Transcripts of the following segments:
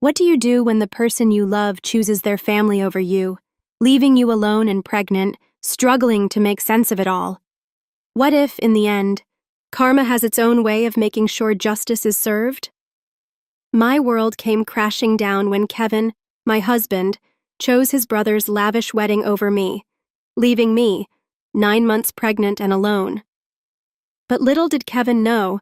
What do you do when the person you love chooses their family over you, leaving you alone and pregnant, struggling to make sense of it all? What if, in the end, karma has its own way of making sure justice is served? My world came crashing down when Kevin, my husband, chose his brother's lavish wedding over me, leaving me, 9 months pregnant and alone. But little did Kevin know,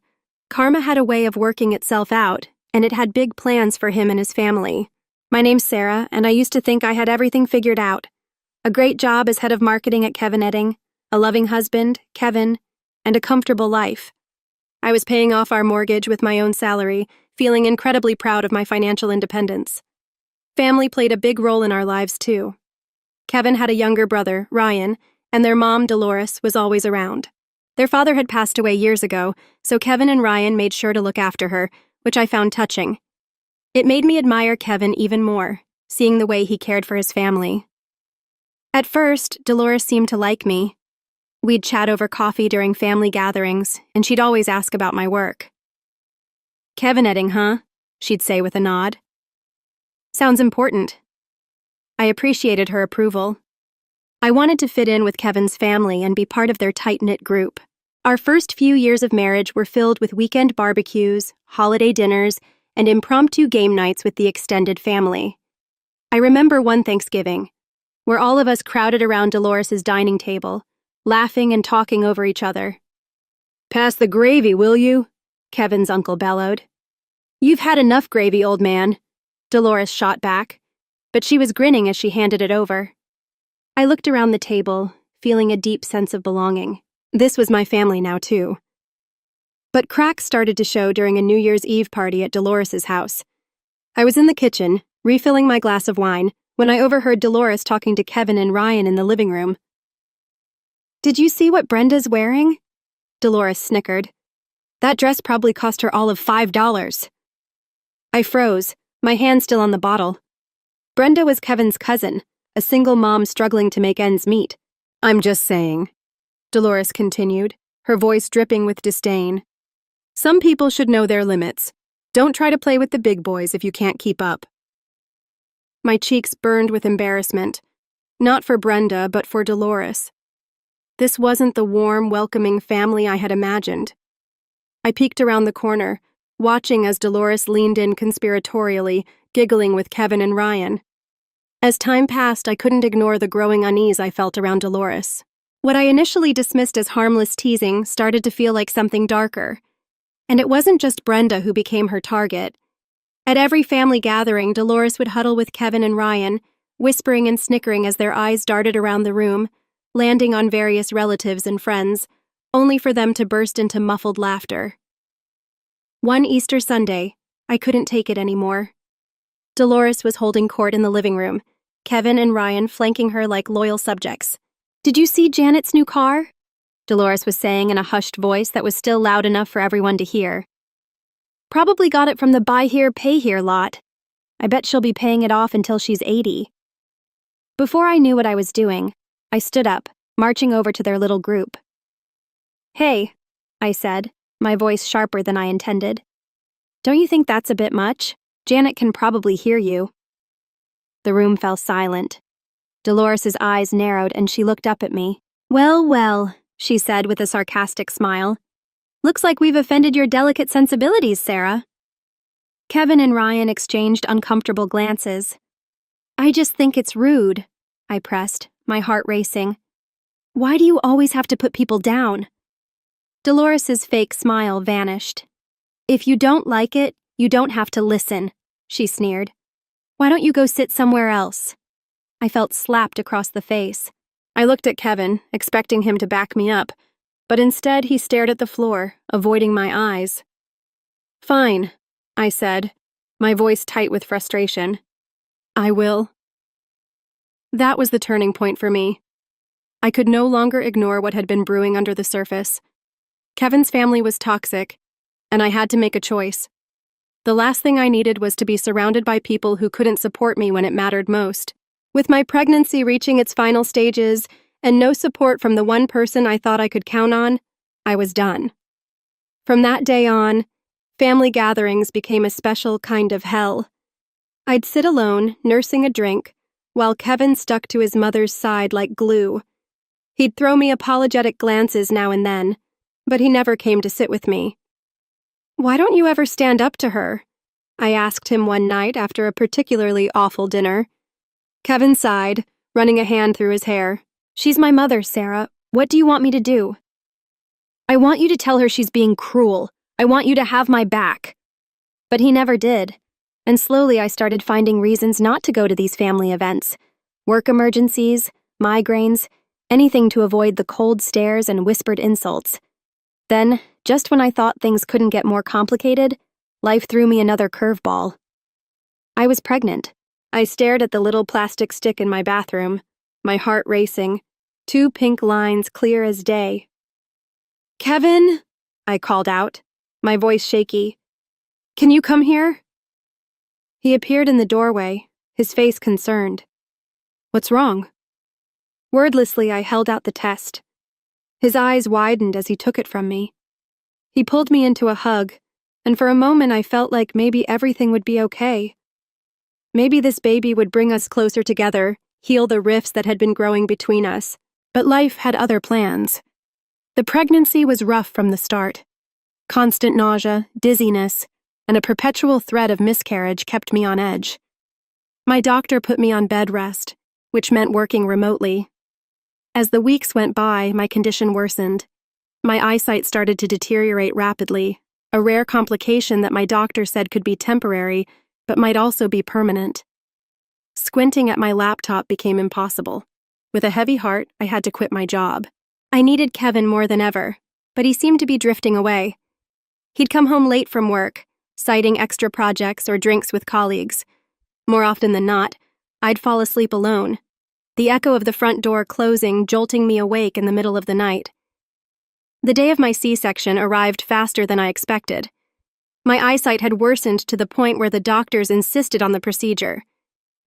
karma had a way of working itself out, and it had big plans for him and his family. My name's Sarah, and I used to think I had everything figured out. A great job as head of marketing at Kevin Edding, a loving husband, Kevin, and a comfortable life. I was paying off our mortgage with my own salary, feeling incredibly proud of my financial independence. Family played a big role in our lives, too. Kevin had a younger brother, Ryan, and their mom, Dolores, was always around. Their father had passed away years ago, so Kevin and Ryan made sure to look after her, which I found touching. It made me admire Kevin even more, seeing the way he cared for his family. At first, Dolores seemed to like me. We'd chat over coffee during family gatherings, and she'd always ask about my work. "Kevin Edding, huh?" she'd say with a nod. "Sounds important." I appreciated her approval. I wanted to fit in with Kevin's family and be part of their tight-knit group. Our first few years of marriage were filled with weekend barbecues, holiday dinners, and impromptu game nights with the extended family. I remember one Thanksgiving, where all of us crowded around Dolores's dining table, laughing and talking over each other. "Pass the gravy, will you?" Kevin's uncle bellowed. "You've had enough gravy, old man," Dolores shot back, but she was grinning as she handed it over. I looked around the table, feeling a deep sense of belonging. This was my family now, too. But cracks started to show during a New Year's Eve party at Dolores's house. I was in the kitchen, refilling my glass of wine, when I overheard Dolores talking to Kevin and Ryan in the living room. "Did you see what Brenda's wearing?" Dolores snickered. "That dress probably cost her all of $5. I froze, my hand still on the bottle. Brenda was Kevin's cousin, a single mom struggling to make ends meet. "I'm just saying," Dolores continued, her voice dripping with disdain. "Some people should know their limits. Don't try to play with the big boys if you can't keep up." My cheeks burned with embarrassment, not for Brenda, but for Dolores. This wasn't the warm, welcoming family I had imagined. I peeked around the corner, watching as Dolores leaned in conspiratorially, giggling with Kevin and Ryan. As time passed, I couldn't ignore the growing unease I felt around Dolores. What I initially dismissed as harmless teasing started to feel like something darker. And it wasn't just Brenda who became her target. At every family gathering, Dolores would huddle with Kevin and Ryan, whispering and snickering as their eyes darted around the room, landing on various relatives and friends, only for them to burst into muffled laughter. One Easter Sunday, I couldn't take it anymore. Dolores was holding court in the living room, Kevin and Ryan flanking her like loyal subjects. "Did you see Janet's new car?" Dolores was saying in a hushed voice that was still loud enough for everyone to hear. "Probably got it from the buy here, pay here lot. I bet she'll be paying it off until she's 80. Before I knew what I was doing, I stood up, marching over to their little group. "Hey," I said, my voice sharper than I intended. "Don't you think that's a bit much? Janet can probably hear you." The room fell silent. Dolores's eyes narrowed and she looked up at me. "Well, well," she said with a sarcastic smile. "Looks like we've offended your delicate sensibilities, Sarah." Kevin and Ryan exchanged uncomfortable glances. "I just think it's rude," I pressed, my heart racing. "Why do you always have to put people down?" Dolores's fake smile vanished. "If you don't like it, you don't have to listen," she sneered. "Why don't you go sit somewhere else?" I felt slapped across the face. I looked at Kevin, expecting him to back me up, but instead he stared at the floor, avoiding my eyes. "Fine," I said, my voice tight with frustration. "I will." That was the turning point for me. I could no longer ignore what had been brewing under the surface. Kevin's family was toxic, and I had to make a choice. The last thing I needed was to be surrounded by people who couldn't support me when it mattered most. With my pregnancy reaching its final stages and no support from the one person I thought I could count on, I was done. From that day on, family gatherings became a special kind of hell. I'd sit alone, nursing a drink, while Kevin stuck to his mother's side like glue. He'd throw me apologetic glances now and then, but he never came to sit with me. "Why don't you ever stand up to her?" I asked him one night after a particularly awful dinner. Kevin sighed, running a hand through his hair. "She's my mother, Sarah. What do you want me to do?" "I want you to tell her she's being cruel. I want you to have my back." But he never did, and slowly I started finding reasons not to go to these family events. Work emergencies, migraines, anything to avoid the cold stares and whispered insults. Then, just when I thought things couldn't get more complicated, life threw me another curveball. I was pregnant. I stared at the little plastic stick in my bathroom, my heart racing, 2 pink lines clear as day. "Kevin," I called out, my voice shaky. "Can you come here?" He appeared in the doorway, his face concerned. "What's wrong?" Wordlessly, I held out the test. His eyes widened as he took it from me. He pulled me into a hug, and for a moment I felt like maybe everything would be okay. Maybe this baby would bring us closer together, heal the rifts that had been growing between us. But life had other plans. The pregnancy was rough from the start. Constant nausea, dizziness, and a perpetual threat of miscarriage kept me on edge. My doctor put me on bed rest, which meant working remotely. As the weeks went by, my condition worsened. My eyesight started to deteriorate rapidly, a rare complication that my doctor said could be temporary, but might also be permanent. Squinting at my laptop became impossible. With a heavy heart, I had to quit my job. I needed Kevin more than ever, but he seemed to be drifting away. He'd come home late from work, citing extra projects or drinks with colleagues. More often than not, I'd fall asleep alone, the echo of the front door closing jolting me awake in the middle of the night. The day of my C-section arrived faster than I expected. My eyesight had worsened to the point where the doctors insisted on the procedure.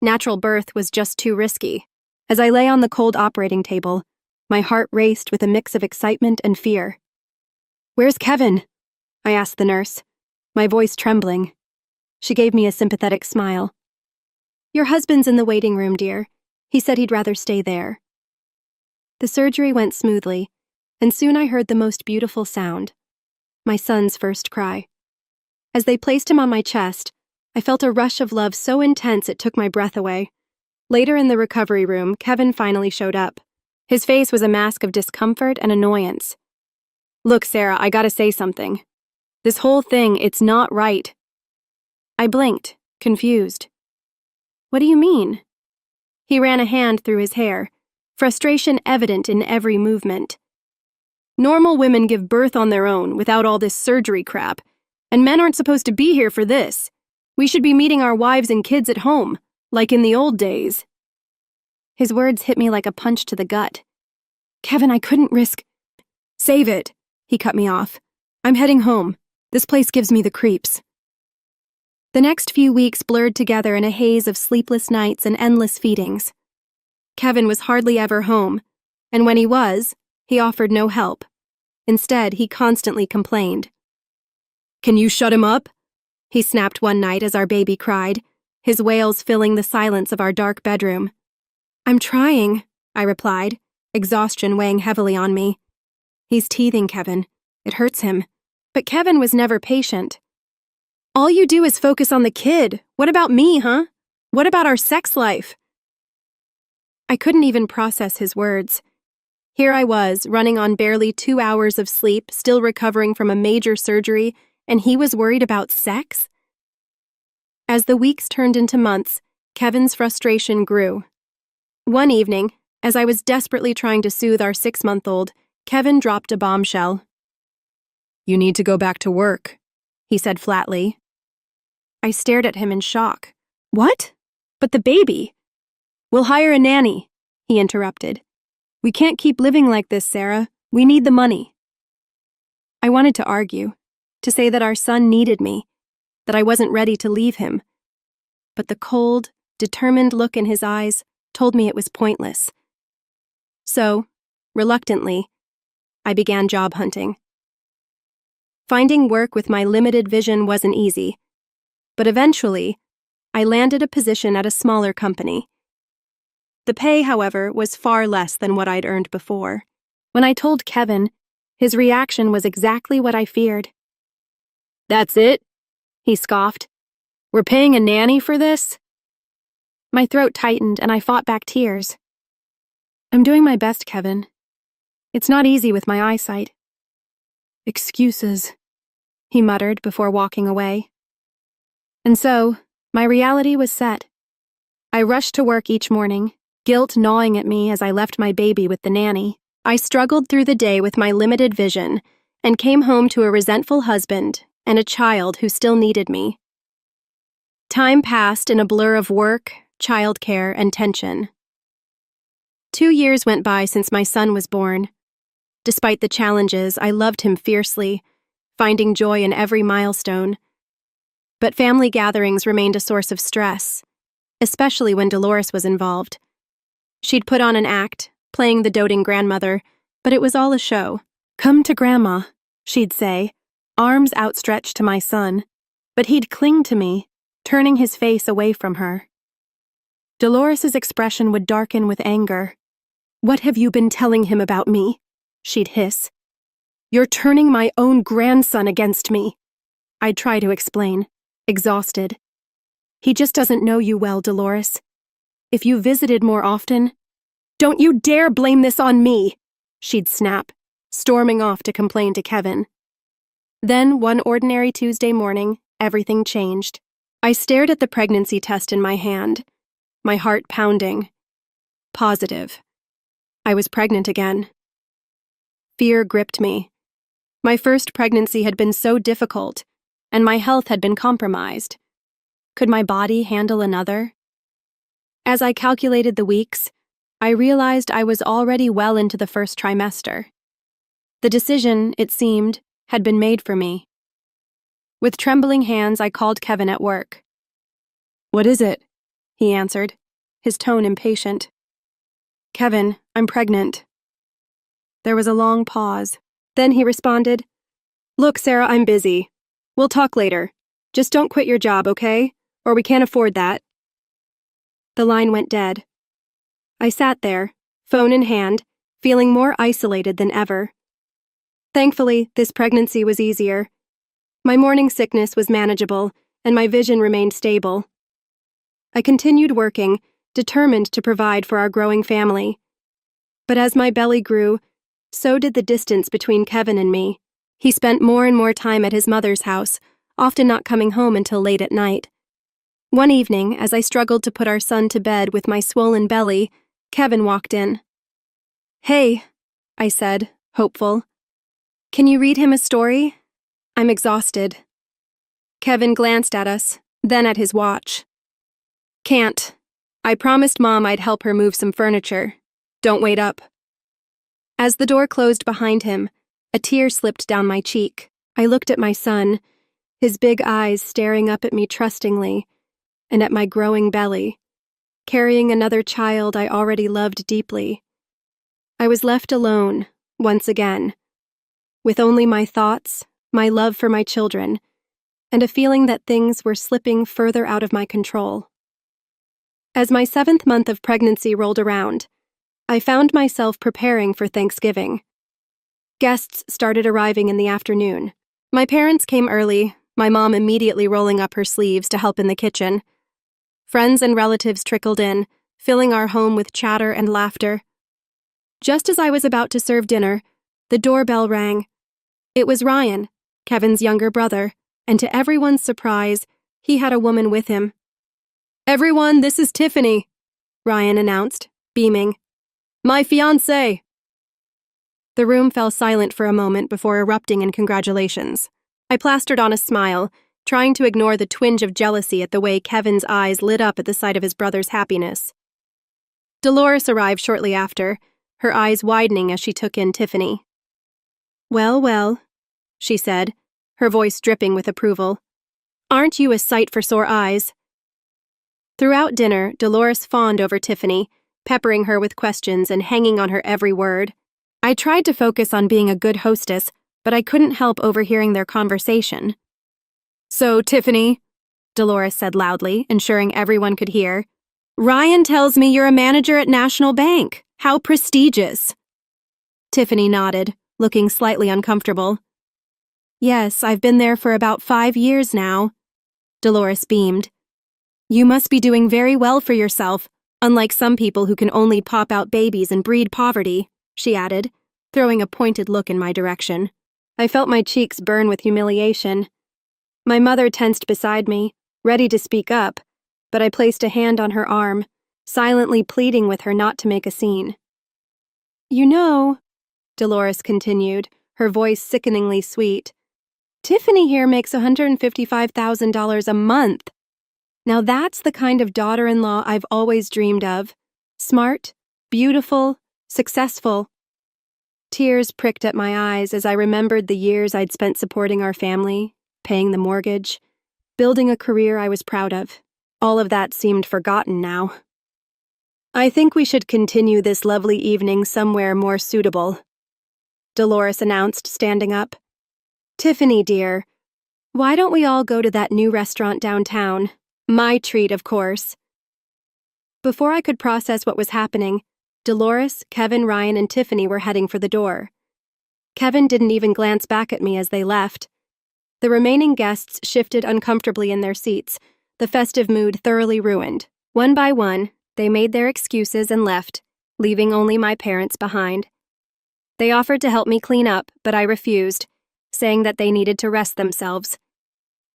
Natural birth was just too risky. As I lay on the cold operating table, my heart raced with a mix of excitement and fear. "Where's Kevin?" I asked the nurse, my voice trembling. She gave me a sympathetic smile. "Your husband's in the waiting room, dear. He said he'd rather stay there." The surgery went smoothly, and soon I heard the most beautiful sound, my son's first cry. As they placed him on my chest, I felt a rush of love so intense it took my breath away. Later in the recovery room, Kevin finally showed up. His face was a mask of discomfort and annoyance. "Look, Sarah, I gotta say something. This whole thing, it's not right." I blinked, confused. "What do you mean?" He ran a hand through his hair, frustration evident in every movement. "Normal women give birth on their own without all this surgery crap, and men aren't supposed to be here for this. We should be meeting our wives and kids at home, like in the old days." His words hit me like a punch to the gut. "Kevin, I couldn't risk—" "Save it," he cut me off. "I'm heading home. This place gives me the creeps." The next few weeks blurred together in a haze of sleepless nights and endless feedings. Kevin was hardly ever home, and when he was, he offered no help. Instead, he constantly complained. "Can you shut him up?" he snapped one night as our baby cried, his wails filling the silence of our dark bedroom. "I'm trying," I replied, exhaustion weighing heavily on me. "He's teething, Kevin. It hurts him." But Kevin was never patient. "All you do is focus on the kid. What about me, huh? What about our sex life?" I couldn't even process his words. Here I was, running on barely 2 hours of sleep, still recovering from a major surgery, and he was worried about sex? As the weeks turned into months, Kevin's frustration grew. One evening, as I was desperately trying to soothe our 6-month-old, Kevin dropped a bombshell. "You need to go back to work," he said flatly. I stared at him in shock. "What? But the baby?" "We'll hire a nanny," he interrupted. "We can't keep living like this, Sarah. We need the money." I wanted to argue, to say that our son needed me, that I wasn't ready to leave him. But the cold, determined look in his eyes told me it was pointless. So, reluctantly, I began job hunting. Finding work with my limited vision wasn't easy, but eventually, I landed a position at a smaller company. The pay, however, was far less than what I'd earned before. When I told Kevin, his reaction was exactly what I feared. "That's it?" he scoffed. "We're paying a nanny for this?" My throat tightened and I fought back tears. "I'm doing my best, Kevin. It's not easy with my eyesight." "Excuses," he muttered before walking away. And so, my reality was set. I rushed to work each morning, guilt gnawing at me as I left my baby with the nanny. I struggled through the day with my limited vision and came home to a resentful husband and a child who still needed me. Time passed in a blur of work, childcare, and tension. 2 years went by since my son was born. Despite the challenges, I loved him fiercely, finding joy in every milestone. But family gatherings remained a source of stress, especially when Dolores was involved. She'd put on an act, playing the doting grandmother, but it was all a show. "Come to Grandma," she'd say, arms outstretched to my son, but he'd cling to me, turning his face away from her. Dolores's expression would darken with anger. "What have you been telling him about me?" she'd hiss. "You're turning my own grandson against me." I'd try to explain, exhausted. "He just doesn't know you well, Dolores. If you visited more often—" "Don't you dare blame this on me!" she'd snap, storming off to complain to Kevin. Then, one ordinary Tuesday morning, everything changed. I stared at the pregnancy test in my hand, my heart pounding. Positive. I was pregnant again. Fear gripped me. My first pregnancy had been so difficult, and my health had been compromised. Could my body handle another? As I calculated the weeks, I realized I was already well into the first trimester. The decision, it seemed, had been made for me. With trembling hands, I called Kevin at work. "What is it?" he answered, his tone impatient. "Kevin, I'm pregnant." There was a long pause. Then he responded, "Look, Sarah, I'm busy. We'll talk later. Just don't quit your job, okay? Or we can't afford that." The line went dead. I sat there, phone in hand, feeling more isolated than ever. Thankfully, this pregnancy was easier. My morning sickness was manageable, and my vision remained stable. I continued working, determined to provide for our growing family. But as my belly grew, so did the distance between Kevin and me. He spent more and more time at his mother's house, often not coming home until late at night. One evening, as I struggled to put our son to bed with my swollen belly, Kevin walked in. "Hey," I said, hopeful. "Can you read him a story? I'm exhausted." Kevin glanced at us, then at his watch. "Can't. I promised Mom I'd help her move some furniture. Don't wait up." As the door closed behind him, a tear slipped down my cheek. I looked at my son, his big eyes staring up at me trustingly, and at my growing belly, carrying another child I already loved deeply. I was left alone, once again, with only my thoughts, my love for my children, and a feeling that things were slipping further out of my control. As my 7th month of pregnancy rolled around, I found myself preparing for Thanksgiving. Guests started arriving in the afternoon. My parents came early, my mom immediately rolling up her sleeves to help in the kitchen. Friends and relatives trickled in, filling our home with chatter and laughter. Just as I was about to serve dinner, the doorbell rang. It was Ryan, Kevin's younger brother, and to everyone's surprise, he had a woman with him. "Everyone, this is Tiffany," Ryan announced, beaming. "My fiancée." The room fell silent for a moment before erupting in congratulations. I plastered on a smile, trying to ignore the twinge of jealousy at the way Kevin's eyes lit up at the sight of his brother's happiness. Dolores arrived shortly after, her eyes widening as she took in Tiffany. "Well, well," she said, her voice dripping with approval. "Aren't you a sight for sore eyes?" Throughout dinner, Dolores fawned over Tiffany, peppering her with questions and hanging on her every word. I tried to focus on being a good hostess, but I couldn't help overhearing their conversation. "So, Tiffany, Dolores said loudly, ensuring everyone could hear. Ryan tells me you're a manager at National Bank. How prestigious. Tiffany nodded, looking slightly uncomfortable. Yes, I've been there for about 5 years now. Dolores beamed. You must be doing very well for yourself, unlike some people who can only pop out babies and breed poverty, she added, throwing a pointed look in my direction. I felt my cheeks burn with humiliation. My mother tensed beside me, ready to speak up, but I placed a hand on her arm, silently pleading with her not to make a scene. You know, Dolores continued, her voice sickeningly sweet, Tiffany here makes $155,000 a month. Now that's the kind of daughter-in-law I've always dreamed of. Smart, beautiful, successful. Tears pricked at my eyes as I remembered the years I'd spent supporting our family, paying the mortgage, building a career I was proud of. All of that seemed forgotten now. I think we should continue this lovely evening somewhere more suitable, Dolores announced, standing up. Tiffany, dear, why don't we all go to that new restaurant downtown? My treat, of course. Before I could process what was happening, Dolores, Kevin, Ryan, and Tiffany were heading for the door. Kevin didn't even glance back at me as they left. The remaining guests shifted uncomfortably in their seats, the festive mood thoroughly ruined. One by one, they made their excuses and left, leaving only my parents behind. They offered to help me clean up, but I refused, saying that they needed to rest themselves.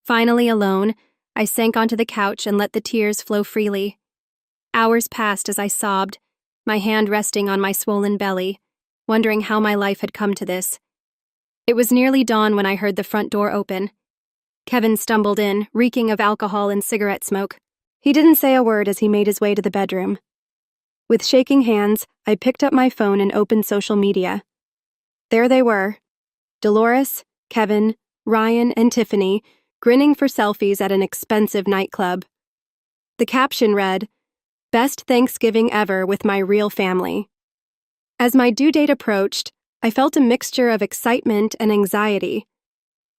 Finally alone, I sank onto the couch and let the tears flow freely. Hours passed as I sobbed, my hand resting on my swollen belly, wondering how my life had come to this. It was nearly dawn when I heard the front door open. Kevin stumbled in, reeking of alcohol and cigarette smoke. He didn't say a word as he made his way to the bedroom. With shaking hands, I picked up my phone and opened social media. There they were, Dolores, Kevin, Ryan, and Tiffany, grinning for selfies at an expensive nightclub. The caption read, Best Thanksgiving ever with my real family. As my due date approached, I felt a mixture of excitement and anxiety.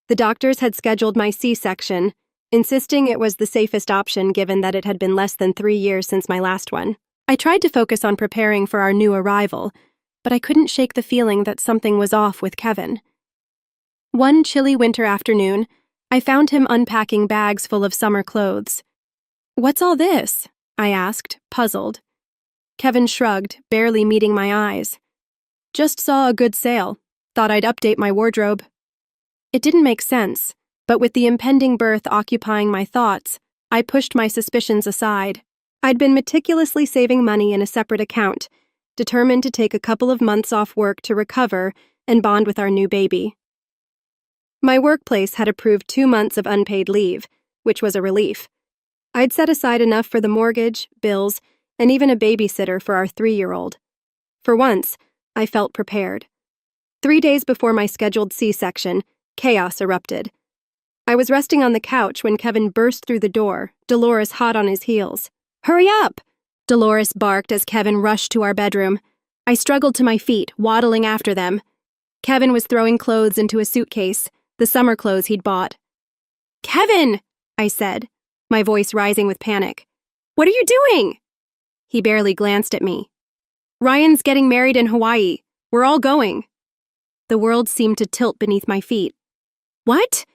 The doctors had scheduled my C-section, insisting it was the safest option given that it had been less than 3 years since my last one. I tried to focus on preparing for our new arrival, but I couldn't shake the feeling that something was off with Kevin. One chilly winter afternoon, I found him unpacking bags full of summer clothes. What's all this? I asked, puzzled. Kevin shrugged, barely meeting my eyes. Just saw a good sale. Thought I'd update my wardrobe. It didn't make sense, but with the impending birth occupying my thoughts, I pushed my suspicions aside. I'd been meticulously saving money in a separate account, determined to take a couple of months off work to recover and bond with our new baby. My workplace had approved 2 months of unpaid leave, which was a relief. I'd set aside enough for the mortgage, bills, and even a babysitter for our 3-year-old. For once, I felt prepared. 3 days before my scheduled C-section, chaos erupted. I was resting on the couch when Kevin burst through the door, Dolores hot on his heels. Hurry up! Dolores barked as Kevin rushed to our bedroom. I struggled to my feet, waddling after them. Kevin was throwing clothes into a suitcase, the summer clothes he'd bought. Kevin! I said, my voice rising with panic. What are you doing? He barely glanced at me. Ryan's getting married in Hawaii. We're all going. The world seemed to tilt beneath my feet. What?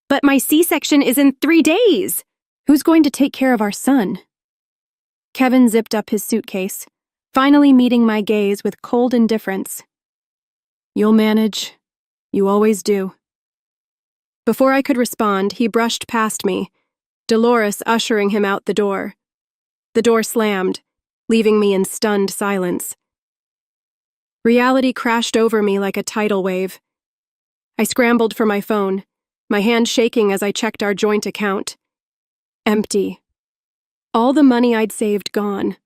But my C-section is in 3 days. Who's going to take care of our son? Kevin zipped up his suitcase, finally meeting my gaze with cold indifference. You'll manage. You always do. Before I could respond, he brushed past me, Dolores ushering him out the door. The door slammed, leaving me in stunned silence. Reality crashed over me like a tidal wave. I scrambled for my phone, my hand shaking as I checked our joint account. Empty. All the money I'd saved gone.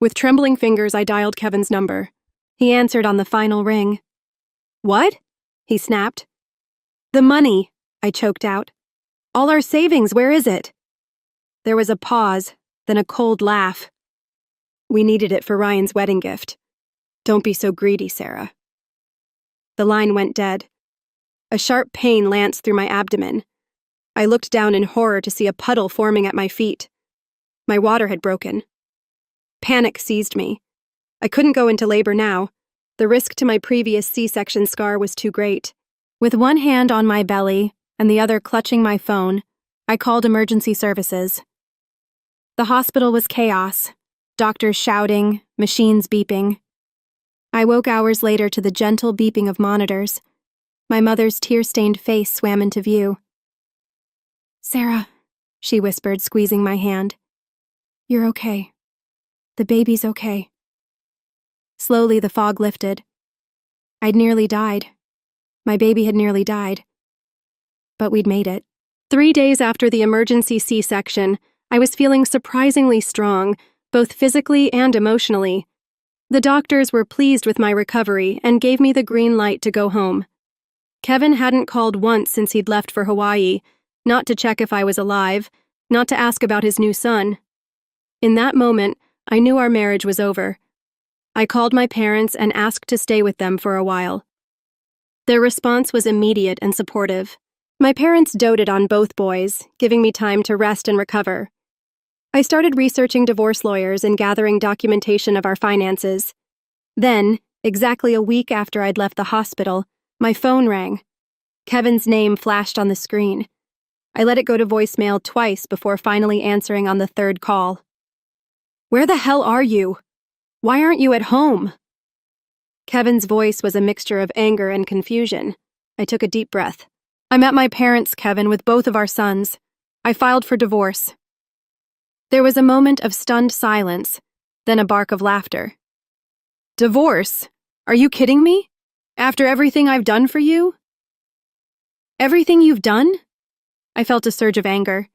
With trembling fingers, I dialed Kevin's number. He answered on the final ring. What? He snapped. The money, I choked out. All our savings, where is it? There was a pause, then a cold laugh. We needed it for Ryan's wedding gift. Don't be so greedy, Sarah. The line went dead. A sharp pain lanced through my abdomen. I looked down in horror to see a puddle forming at my feet. My water had broken. Panic seized me. I couldn't go into labor now. The risk to my previous C-section scar was too great. With one hand on my belly and the other clutching my phone, I called emergency services. The hospital was chaos, doctors shouting, machines beeping. I woke hours later to the gentle beeping of monitors. My mother's tear-stained face swam into view. "Sarah," she whispered, squeezing my hand. "You're okay. The baby's okay." Slowly, the fog lifted. I'd nearly died. My baby had nearly died. But we'd made it. 3 days after the emergency C-section, I was feeling surprisingly strong, both physically and emotionally. The doctors were pleased with my recovery and gave me the green light to go home. Kevin hadn't called once since he'd left for Hawaii, not to check if I was alive, not to ask about his new son. In that moment, I knew our marriage was over. I called my parents and asked to stay with them for a while. Their response was immediate and supportive. My parents doted on both boys, giving me time to rest and recover. I started researching divorce lawyers and gathering documentation of our finances. Then, exactly a week after I'd left the hospital, my phone rang. Kevin's name flashed on the screen. I let it go to voicemail twice before finally answering on the third call. "Where the hell are you? Why aren't you at home?" Kevin's voice was a mixture of anger and confusion. I took a deep breath. "I'm at my parents', Kevin, with both of our sons. I filed for divorce." There was a moment of stunned silence, then a bark of laughter. "Divorce? Are you kidding me? After everything I've done for you?" "Everything you've done?" I felt a surge of anger.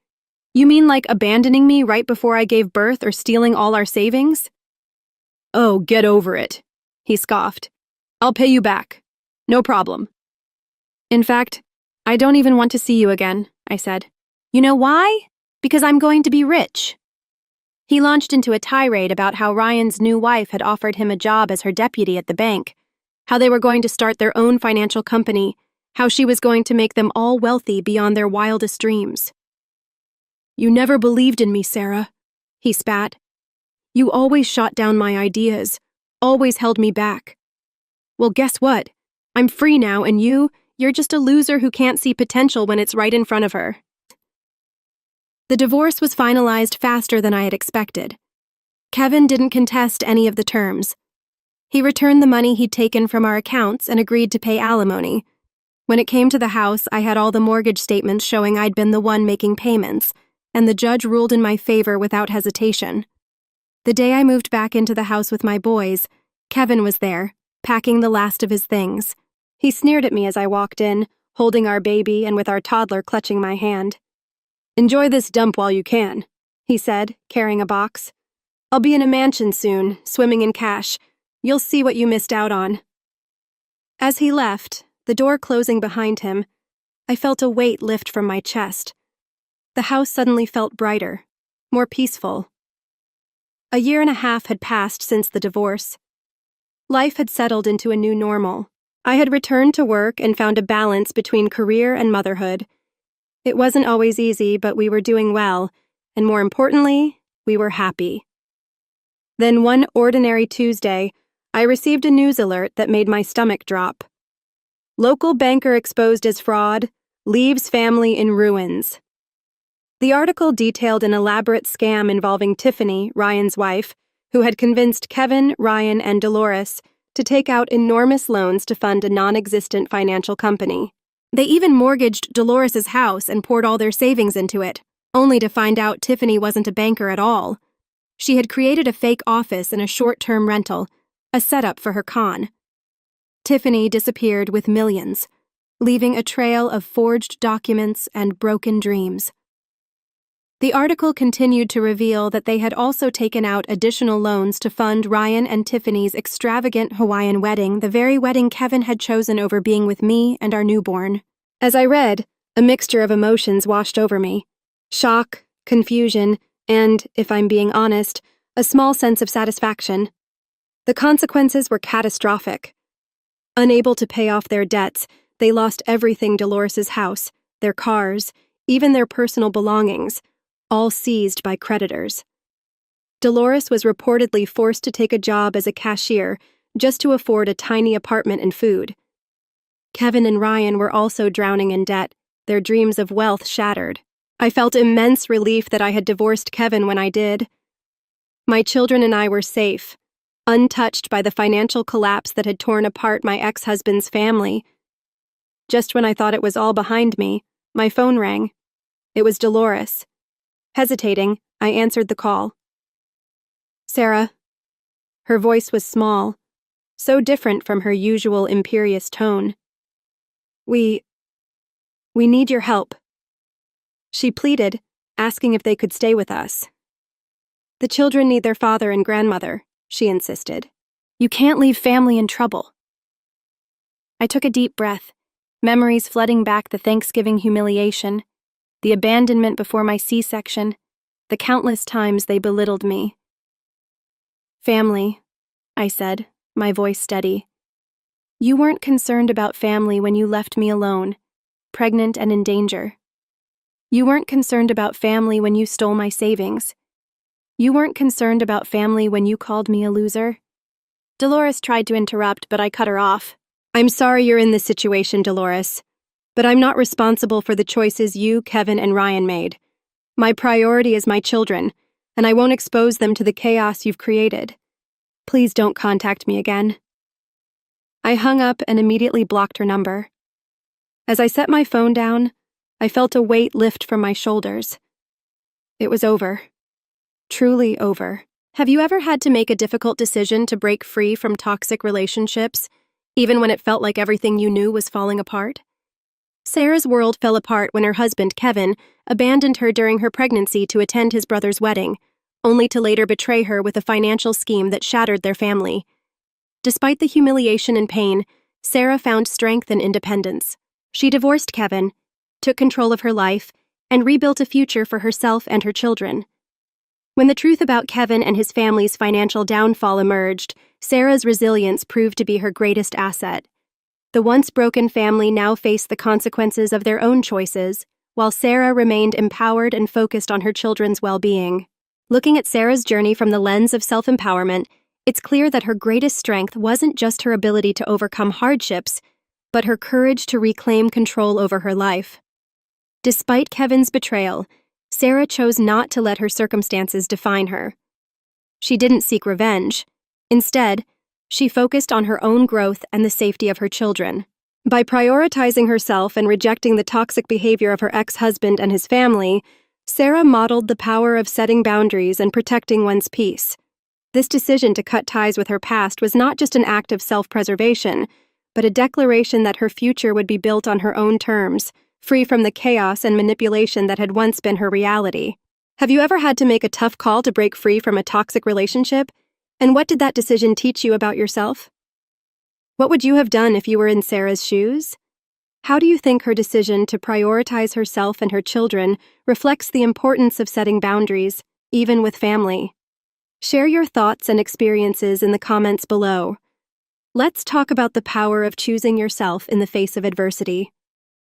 "You mean like abandoning me right before I gave birth or stealing all our savings?" "Oh, get over it," he scoffed. "I'll pay you back. No problem." "In fact, I don't even want to see you again," I said. "You know why? Because I'm going to be rich." He launched into a tirade about how Ryan's new wife had offered him a job as her deputy at the bank, how they were going to start their own financial company, how she was going to make them all wealthy beyond their wildest dreams. "You never believed in me, Sarah," he spat. "You always shot down my ideas, always held me back. Well, guess what? I'm free now, and you're just a loser who can't see potential when it's right in front of her." The divorce was finalized faster than I had expected. Kevin didn't contest any of the terms. He returned the money he'd taken from our accounts and agreed to pay alimony. When it came to the house, I had all the mortgage statements showing I'd been the one making payments, and the judge ruled in my favor without hesitation. The day I moved back into the house with my boys, Kevin was there, packing the last of his things. He sneered at me as I walked in, holding our baby and with our toddler clutching my hand. "Enjoy this dump while you can," he said, carrying a box. "I'll be in a mansion soon, swimming in cash. You'll see what you missed out on." As he left, the door closing behind him, I felt a weight lift from my chest. The house suddenly felt brighter, more peaceful. 1.5 years had passed since the divorce. Life had settled into a new normal. I had returned to work and found a balance between career and motherhood. It wasn't always easy, but we were doing well, and more importantly, we were happy. Then one ordinary Tuesday, I received a news alert that made my stomach drop. "Local banker exposed as fraud, leaves family in ruins." The article detailed an elaborate scam involving Tiffany, Ryan's wife, who had convinced Kevin, Ryan, and Dolores to take out enormous loans to fund a non-existent financial company. They even mortgaged Dolores's house and poured all their savings into it, only to find out Tiffany wasn't a banker at all. She had created a fake office and a short-term rental, a setup for her con. Tiffany disappeared with millions, leaving a trail of forged documents and broken dreams. The article continued to reveal that they had also taken out additional loans to fund Ryan and Tiffany's extravagant Hawaiian wedding, the very wedding Kevin had chosen over being with me and our newborn. As I read, a mixture of emotions washed over me. Shock, confusion, and, if I'm being honest, a small sense of satisfaction. The consequences were catastrophic. Unable to pay off their debts, they lost everything: Dolores's house, their cars, even their personal belongings, all seized by creditors. Dolores was reportedly forced to take a job as a cashier just to afford a tiny apartment and food. Kevin and Ryan were also drowning in debt, their dreams of wealth shattered. I felt immense relief that I had divorced Kevin when I did. My children and I were safe, untouched by the financial collapse that had torn apart my ex-husband's family. Just when I thought it was all behind me, my phone rang. It was Dolores. Hesitating, I answered the call. "Sarah." Her voice was small, so different from her usual imperious tone. We need your help," she pleaded, asking if they could stay with us. "The children need their father and grandmother," she insisted. "You can't leave family in trouble." I took a deep breath, memories flooding back the Thanksgiving humiliation, the abandonment before my C-section, the countless times they belittled me. "Family," I said, my voice steady. "You weren't concerned about family when you left me alone, pregnant and in danger. You weren't concerned about family when you stole my savings. You weren't concerned about family when you called me a loser." Dolores tried to interrupt, but I cut her off. "I'm sorry you're in this situation, Dolores, but I'm not responsible for the choices you, Kevin, and Ryan made. My priority is my children, and I won't expose them to the chaos you've created. Please don't contact me again." I hung up and immediately blocked her number. As I set my phone down, I felt a weight lift from my shoulders. It was over. Truly over. Have you ever had to make a difficult decision to break free from toxic relationships, even when it felt like everything you knew was falling apart? Sarah's world fell apart when her husband, Kevin, abandoned her during her pregnancy to attend his brother's wedding, only to later betray her with a financial scheme that shattered their family. Despite the humiliation and pain, Sarah found strength and independence. She divorced Kevin, took control of her life, and rebuilt a future for herself and her children. When the truth about Kevin and his family's financial downfall emerged, Sarah's resilience proved to be her greatest asset. The once broken family now faced the consequences of their own choices, while Sarah remained empowered and focused on her children's well-being. Looking at Sarah's journey from the lens of self-empowerment, it's clear that her greatest strength wasn't just her ability to overcome hardships, but her courage to reclaim control over her life. Despite Kevin's betrayal, Sarah chose not to let her circumstances define her. She didn't seek revenge. Instead, she focused on her own growth and the safety of her children. By prioritizing herself and rejecting the toxic behavior of her ex-husband and his family, Sarah modeled the power of setting boundaries and protecting one's peace. This decision to cut ties with her past was not just an act of self-preservation, but a declaration that her future would be built on her own terms, free from the chaos and manipulation that had once been her reality. Have you ever had to make a tough call to break free from a toxic relationship? And what did that decision teach you about yourself? What would you have done if you were in Sarah's shoes? How do you think her decision to prioritize herself and her children reflects the importance of setting boundaries, even with family? Share your thoughts and experiences in the comments below. Let's talk about the power of choosing yourself in the face of adversity.